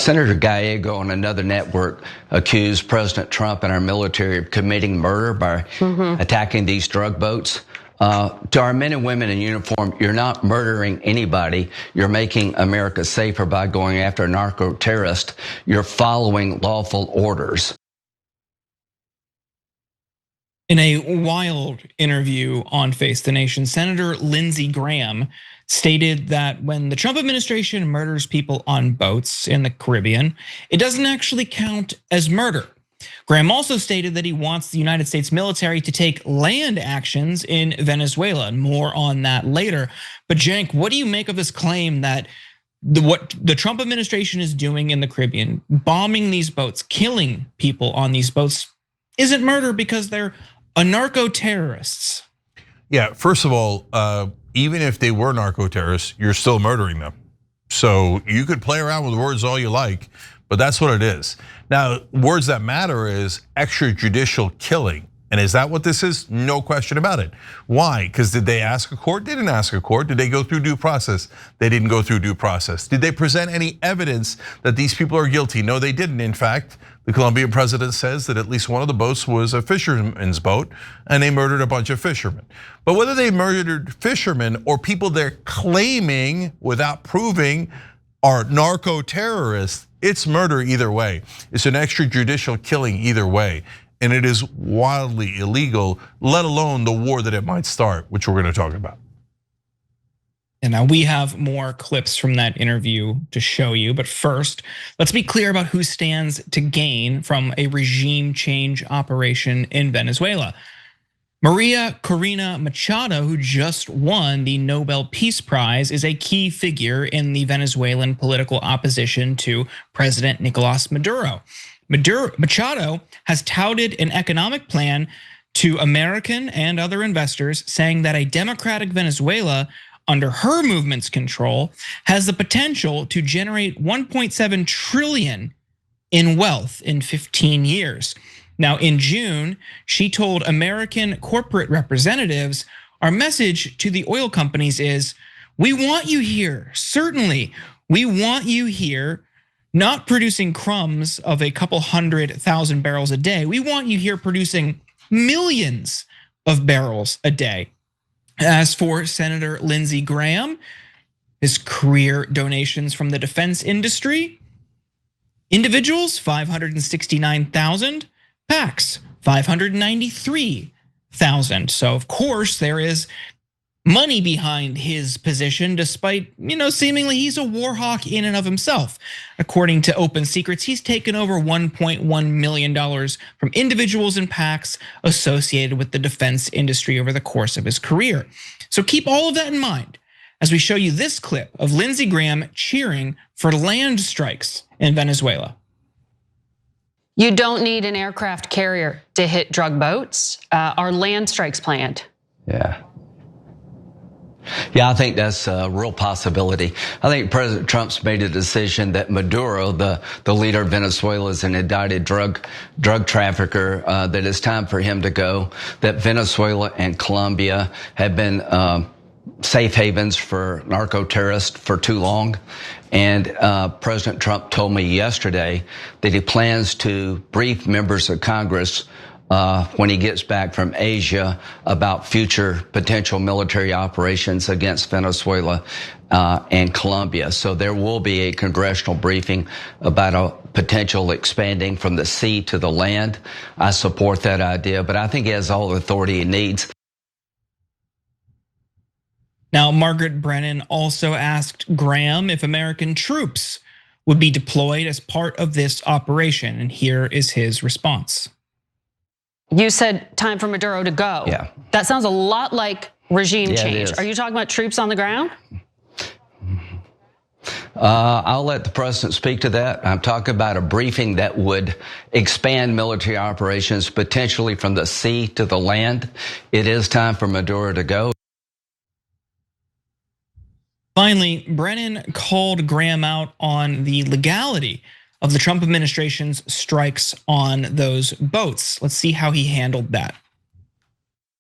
Senator Gallego on another network accused President Trump and our military of committing murder by attacking these drug boats. To our men and women in uniform, you're not murdering anybody. You're making America safer by going after a narco-terrorist. You're following lawful orders. In a wild interview on Face the Nation, Senator Lindsey Graham stated that when the Trump administration murders people on boats in the Caribbean, it doesn't actually count as murder. Graham also stated that he wants the United States military to take land actions in Venezuela, and more on that later. But Cenk, what do you make of this claim that what the Trump administration is doing in the Caribbean, bombing these boats, killing people on these boats, isn't murder because they're narco-terrorists? Yeah, first of all, even if they were narco-terrorists, you're still murdering them. So you could play around with words all you like, but that's what it is. Now, words that matter is extrajudicial killing. And is that what this is? No question about it. Why? Because did they ask a court? They didn't ask a court. Did they go through due process? They didn't go through due process. Did they present any evidence that these people are guilty? No, they didn't. In fact, the Colombian president says that at least one of the boats was a fisherman's boat and they murdered a bunch of fishermen. But whether they murdered fishermen or people they're claiming without proving are narco-terrorists, it's murder either way. It's an extrajudicial killing either way. And it is wildly illegal, let alone the war that it might start, which we're going to talk about. And now we have more clips from that interview to show you. But first, let's be clear about who stands to gain from a regime change operation in Venezuela. Maria Corina Machado, who just won the Nobel Peace Prize, is a key figure in the Venezuelan political opposition to President Nicolas Maduro. Machado has touted an economic plan to American and other investors, saying that a democratic Venezuela under her movement's control has the potential to generate 1.7 trillion in wealth in 15 years. Now, in June, she told American corporate representatives, our message to the oil companies is, we want you here, certainly, we want you here, not producing crumbs of a couple 100,000 barrels a day. We want you here producing millions of barrels a day. As for Senator Lindsey Graham, his career donations from the defense industry, individuals, 569,000, PACs, 593,000. So of course there is money behind his position, despite seemingly he's a war hawk in and of himself. According to Open Secrets, he's taken over $1.1 million from individuals and PACs associated with the defense industry over the course of his career. So keep all of that in mind as we show you this clip of Lindsey Graham cheering for land strikes in Venezuela. You don't need an aircraft carrier to hit drug boats. Are land strikes planned? Yeah, I think that's a real possibility. I think President Trump's made a decision that Maduro, the leader of Venezuela, is an indicted drug trafficker, that it's time for him to go, that Venezuela and Colombia have been safe havens for narco-terrorists for too long. And President Trump told me yesterday that he plans to brief members of Congress when he gets back from Asia about future potential military operations against Venezuela and Colombia. So there will be a congressional briefing about a potential expanding from the sea to the land. I support that idea, but I think he has all the authority he needs. Now, Margaret Brennan also asked Graham if American troops would be deployed as part of this operation, and here is his response. You said time for Maduro to go. Yeah. That sounds a lot like regime change. It is. Are you talking about troops on the ground? I'll let the president speak to that. I'm talking about a briefing that would expand military operations potentially from the sea to the land. It is time for Maduro to go. Finally, Brennan called Graham out on the legality of the Trump administration's strikes on those boats. Let's see how he handled that.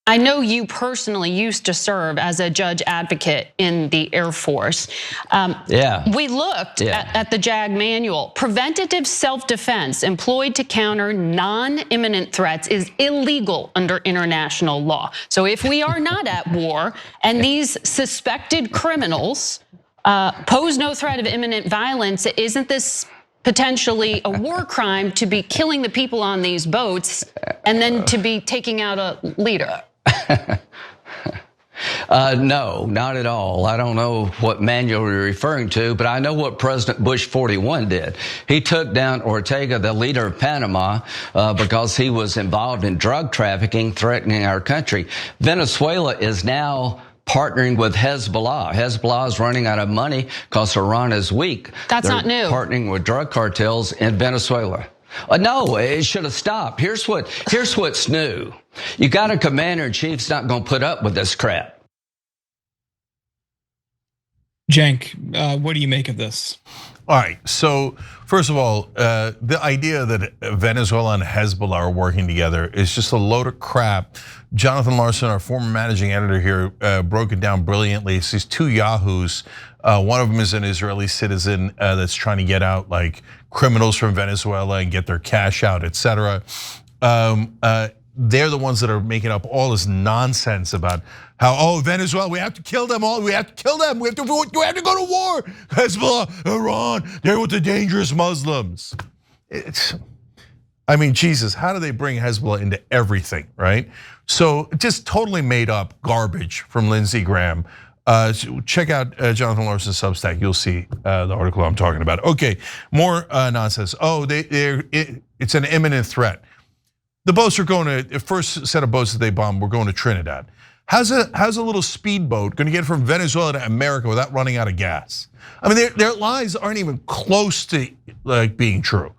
I know you personally used to serve as a judge advocate in the Air Force. We looked at the JAG manual. Preventative self-defense employed to counter non-imminent threats is illegal under international law. So if we are not at war and these suspected criminals pose no threat of imminent violence, isn't this potentially a war crime to be killing the people on these boats and then to be taking out a leader? No, not at all. I don't know what manual you're referring to, but I know what President Bush 41 did. He took down Ortega, the leader of Panama, because he was involved in drug trafficking, threatening our country. Venezuela is now partnering with Hezbollah. Hezbollah is running out of money because Iran is weak. That's not new. Partnering with drug cartels in Venezuela. No, it should have stopped. Here's what's new. You got a commander-in-chief's not going to put up with this crap. Cenk, what do you make of this? All right, so first of all, the idea that Venezuela and Hezbollah are working together is just a load of crap. Jonathan Larsen, our former managing editor here, broke it down brilliantly. It's these two yahoos. One of them is an Israeli citizen that's trying to get out like criminals from Venezuela and get their cash out, etc. They're the ones that are making up all this nonsense about how, Venezuela, we have to kill them all. We have to kill them. We have to go to war. Hezbollah, Iran, they're with the dangerous Muslims. I mean, Jesus, how do they bring Hezbollah into everything, right? So just totally made up garbage from Lindsey Graham. Check out Jonathan Larsen's Substack. You'll see the article I'm talking about. Okay, more nonsense. It's an imminent threat. The boats are going to, the first set of boats that they bombed were going to Trinidad. How's a little speedboat going to get from Venezuela to America without running out of gas? I mean, their lies aren't even close to like being true.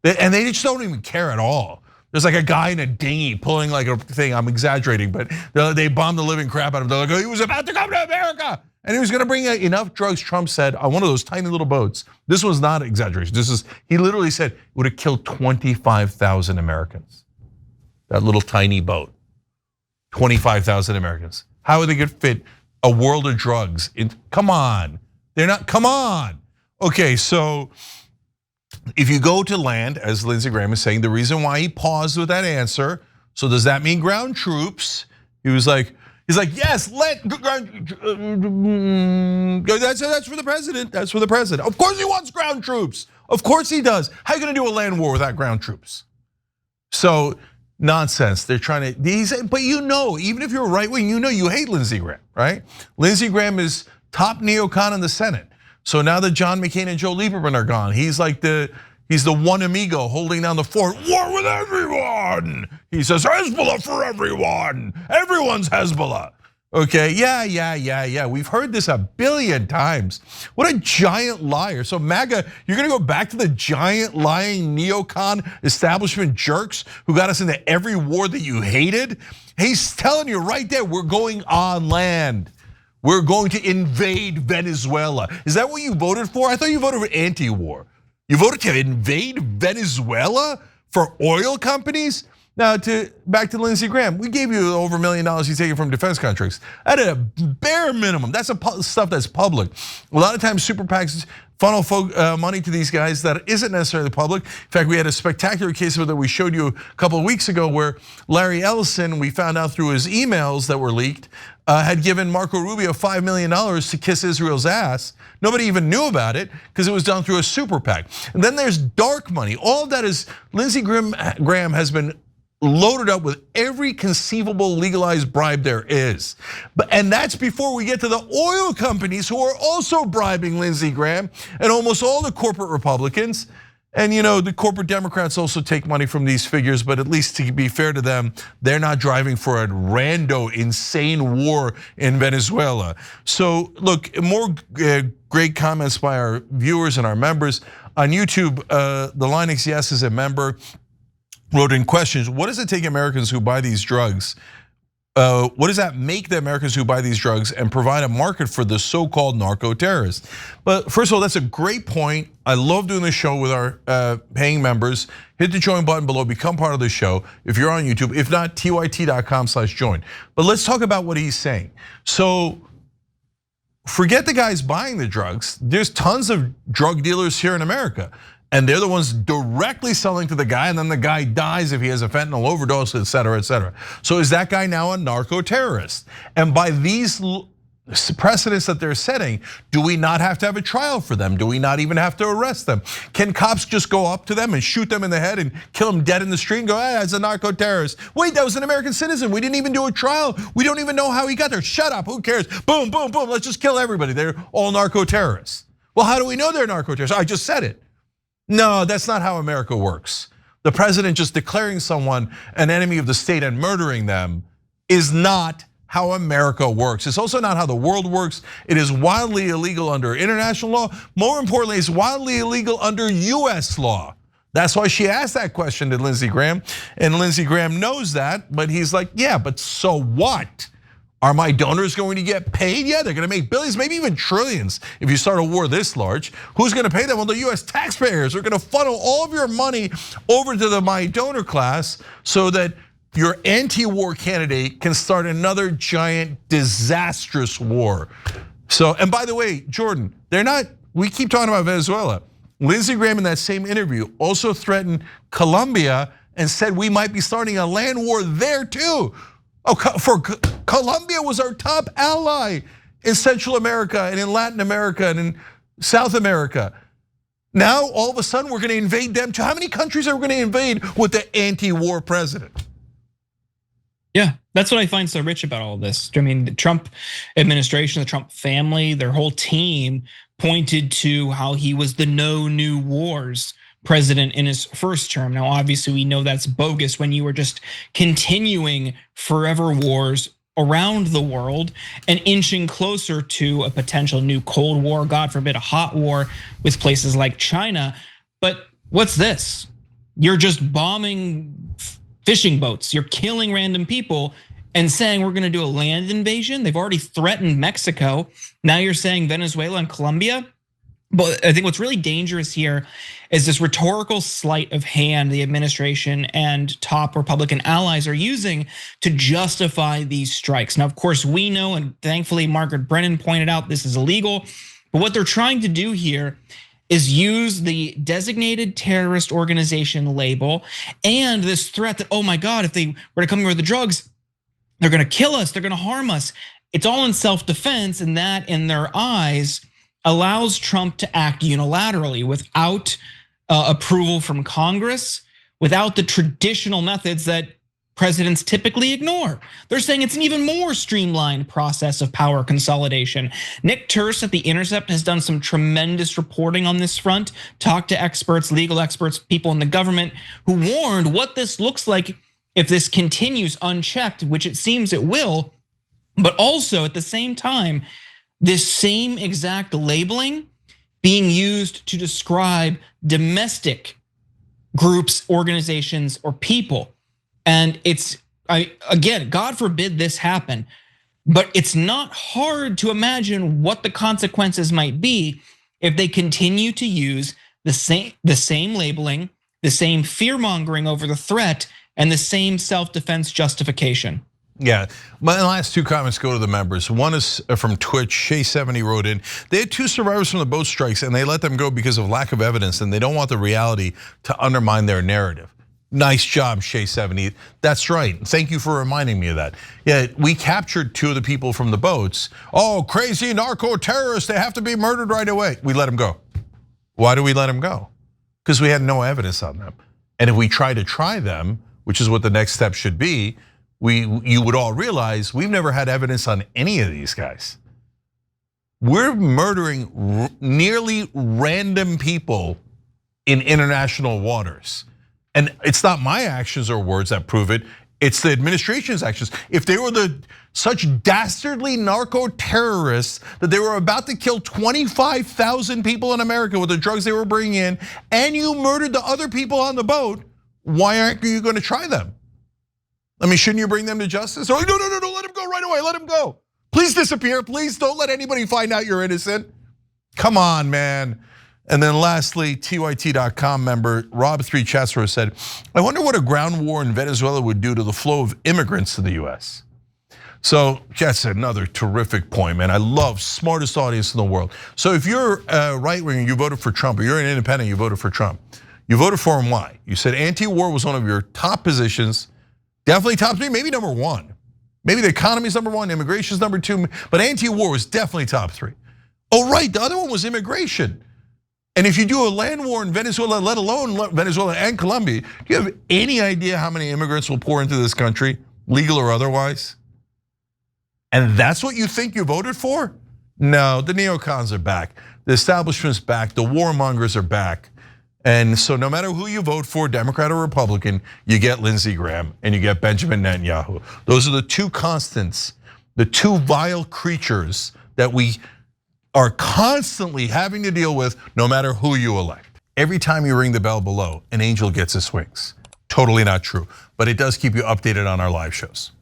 And they just don't even care at all. There's like a guy in a dinghy pulling like a thing, I'm exaggerating, but they bombed the living crap out of him. They're like, he was about to come to America. And he was gonna bring enough drugs, Trump said, on one of those tiny little boats. This was not exaggeration. He literally said it would have killed 25,000 Americans. That little tiny boat, 25,000 Americans. How are they gonna fit a world of drugs? Come on, come on. Okay, so if you go to land, as Lindsey Graham is saying, the reason why he paused with that answer, so does that mean ground troops? He's like, yes, that's for the president, that's for the president. Of course he wants ground troops, of course he does. How are you gonna do a land war without ground troops? So, nonsense, they're trying to, but even if you're right wing, you hate Lindsey Graham, right? Lindsey Graham is top neocon in the Senate. So now that John McCain and Joe Lieberman are gone, he's the one amigo holding down the fort. War with everyone. He says Hezbollah for everyone. Everyone's Hezbollah. Okay, yeah. We've heard this a billion times. What a giant liar. So MAGA, you're gonna go back to the giant lying neocon establishment jerks who got us into every war that you hated? He's telling you right there, we're going on land. We're going to invade Venezuela. Is that what you voted for? I thought you voted for anti-war. You voted to invade Venezuela for oil companies? Now, back to Lindsey Graham, we gave you over $1 million he's taking from defense contracts. At a bare minimum, that's stuff that's public. A lot of times super PACs funnel money to these guys that isn't necessarily public. In fact, we had a spectacular case of it that we showed you a couple of weeks ago where Larry Ellison, we found out through his emails that were leaked, had given Marco Rubio $5 million to kiss Israel's ass. Nobody even knew about it because it was done through a super PAC. And then there's dark money. All of that is, Lindsey Graham has been loaded up with every conceivable legalized bribe there is. And that's before we get to the oil companies who are also bribing Lindsey Graham and almost all the corporate Republicans. And the corporate Democrats also take money from these figures, but at least to be fair to them, they're not driving for a rando, insane war in Venezuela. So look, more great comments by our viewers and our members. On YouTube, the Linux Yes is a member, wrote in questions, what does it take Americans who buy these drugs What does that make the Americans who buy these drugs and provide a market for the so-called narco-terrorists? But first of all, that's a great point. I love doing this show with our paying members. Hit the join button below, become part of the show if you're on YouTube. If not, tyt.com/join. But let's talk about what he's saying. So forget the guys buying the drugs. There's tons of drug dealers here in America. And they're the ones directly selling to the guy, and then the guy dies if he has a fentanyl overdose, et cetera, et cetera. So is that guy now a narco-terrorist? And by these precedents that they're setting, do we not have to have a trial for them? Do we not even have to arrest them? Can cops just go up to them and shoot them in the head and kill them dead in the street and go, hey, that's a narco-terrorist? Wait, that was an American citizen. We didn't even do a trial. We don't even know how he got there. Shut up, who cares? Boom, boom, boom, let's just kill everybody. They're all narco-terrorists. Well, how do we know they're narco-terrorists? I just said it. No, that's not how America works. The president just declaring someone an enemy of the state and murdering them is not how America works. It's also not how the world works. It is wildly illegal under international law. More importantly, it's wildly illegal under US law. That's why she asked that question to Lindsey Graham, and Lindsey Graham knows that, but he's like, yeah, but so what? Are my donors going to get paid? Yeah, they're going to make billions, maybe even trillions if you start a war this large. Who's going to pay them? Well, the US taxpayers are going to funnel all of your money over to the my donor class so that your anti-war candidate can start another giant disastrous war. So, and by the way, Jordan, we keep talking about Venezuela. Lindsey Graham in that same interview also threatened Colombia and said we might be starting a land war there too. For Colombia was our top ally in Central America and in Latin America and in South America. Now, all of a sudden, we're gonna invade them too. How many countries are we gonna invade with the anti-war president? Yeah, that's what I find so rich about all this. I mean, the Trump administration, the Trump family, their whole team pointed to how he was the no new wars president in his first term. Now, obviously, we know that's bogus when you were just continuing forever wars around the world and inching closer to a potential new Cold War, God forbid, a hot war with places like China. But what's this? You're just bombing fishing boats. You're killing random people and saying we're gonna do a land invasion. They've already threatened Mexico. Now you're saying Venezuela and Colombia. But I think what's really dangerous here is this rhetorical sleight of hand the administration and top Republican allies are using to justify these strikes. Now, of course, we know, and thankfully Margaret Brennan pointed out this is illegal, but what they're trying to do here is use the designated terrorist organization label and this threat that, oh my God, if they were to come here with the drugs, they're gonna kill us, they're gonna harm us. It's all in self-defense, and that in their eyes allows Trump to act unilaterally without approval from Congress, without the traditional methods that presidents typically ignore. They're saying it's an even more streamlined process of power consolidation. Nick Turks at The Intercept has done some tremendous reporting on this front, talked to experts, legal experts, people in the government who warned what this looks like if this continues unchecked, which it seems it will, but also at the same time, this same exact labeling being used to describe domestic groups, organizations, or people. And it's, again, God forbid this happen, but it's not hard to imagine what the consequences might be if they continue to use the same labeling, the same fear-mongering over the threat, and the same self-defense justification. Yeah, my last two comments go to the members. One is from Twitch. Shay70 wrote in, they had 2 survivors from the boat strikes and they let them go because of lack of evidence, and they don't want the reality to undermine their narrative. Nice job, Shay70. That's right. Thank you for reminding me of that. Yeah, we captured 2 of the people from the boats. Oh, crazy narco terrorists, they have to be murdered right away. We let them go. Why do we let them go? Because we had no evidence on them. And if we try to try them, which is what the next step should be, you would all realize we've never had evidence on any of these guys. We're murdering nearly random people in international waters. And it's not my actions or words that prove it, it's the administration's actions. If they were such dastardly narco terrorists that they were about to kill 25,000 people in America with the drugs they were bringing in, and you murdered the other people on the boat, why aren't you gonna try them? I mean, shouldn't you bring them to justice? Or no, let him go right away, let him go. Please disappear, please don't let anybody find out you're innocent. Come on, man. And then lastly, TYT.com member Rob3 Chesser said, I wonder what a ground war in Venezuela would do to the flow of immigrants to the US. So that's another terrific point, man. I love smartest audience in the world. So if you're a right winger, you voted for Trump, or you're an independent, you voted for Trump. You voted for him, why? You said anti-war was one of your top positions, definitely top 3, maybe number 1. Maybe the economy's number 1, immigration's number 2, but anti-war was definitely top 3. Oh, right, the other one was immigration. And if you do a land war in Venezuela, let alone Venezuela and Colombia, do you have any idea how many immigrants will pour into this country, legal or otherwise? And that's what you think you voted for? No, the neocons are back. The establishment's back, the warmongers are back. And so no matter who you vote for, Democrat or Republican, you get Lindsey Graham and you get Benjamin Netanyahu. Those are the two constants, the two vile creatures that we are constantly having to deal with no matter who you elect. Every time you ring the bell below, an angel gets his wings. Totally not true, but it does keep you updated on our live shows.